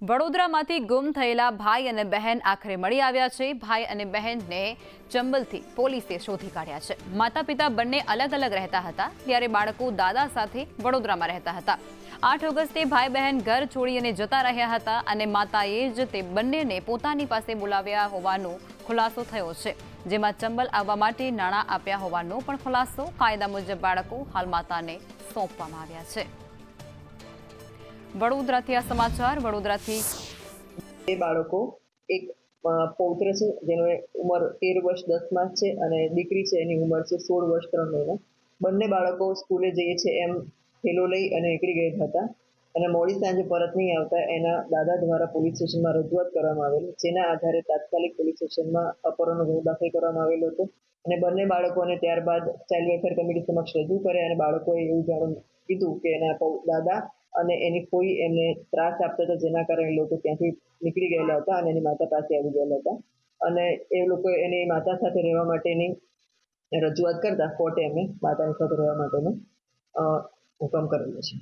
વડોદરામાંથી ગુમ થયેલા ભાઈ અને બહેન આખરે મળી આવ્યા છે। ભાઈ અને બહેનને ચંબલથી પોલીસે શોધી કાઢ્યા છે। માતા પિતા બંને અલગ અલગ રહેતા હતા, ત્યારે બાળકો દાદા સાથે વડોદરામાં રહેતા હતા। 8 ઓગસ્ટે ભાઈ બહેન ઘર છોડીને જતા રહ્યા હતા અને માતાએ જ તે બંનેને પોતાની પાસે બોલાવ્યા હોવાનો ખુલાસો થયો છે, જેમાં ચંબલ આવવા માટે નાણાં આપ્યા હોવાનો પણ ખુલાસો। કાયદા મુજબ બાળકો હાલ માતાને સોંપવામાં આવ્યા છે। વડોદરાથી આ સમાચાર। વડોદરાથી એ બાળકો એક પૌત્ર છે જેની ઉંમર 13 વર્ષ 10 માસ છે અને દીકરી છે એની ઉંમર છે 16 વર્ષ 3 મહિના। બંને બાળકો સ્કૂલે જઈએ છે એમ થેલો લઈ અને નીકળી ગયા હતા અને મોડી સાંજે પરત નહીં આવતા એના દાદા દ્વારા પોલીસ સ્ટેશનમાં રજૂઆત કરવામાં આવેલી, જેના આધારે તાત્કાલિક પોલીસ સ્ટેશનમાં અપહરણનો ગુનો દાખલ કરવામાં આવેલો હતો અને બંને બાળકોને ત્યારબાદ ચાઇલ્ડ વેલફેર કમિટી સમક્ષ રજૂ કરે અને બાળકોએ એવું જાણવા કીધું કે એના દાદા અને એની કોઈ એમને ત્રાસ આપતા હતા, જેના કારણે લોકો ત્યાંથી નીકળી ગયેલા હતા અને એની માતા પાસે આવી ગયેલા હતા અને એ લોકો એની માતા સાથે રહેવા માટેની રજૂઆત કરતા કોર્ટે એમને માતાની સાથે રહેવા માટેનો હુકમ કરેલો છે।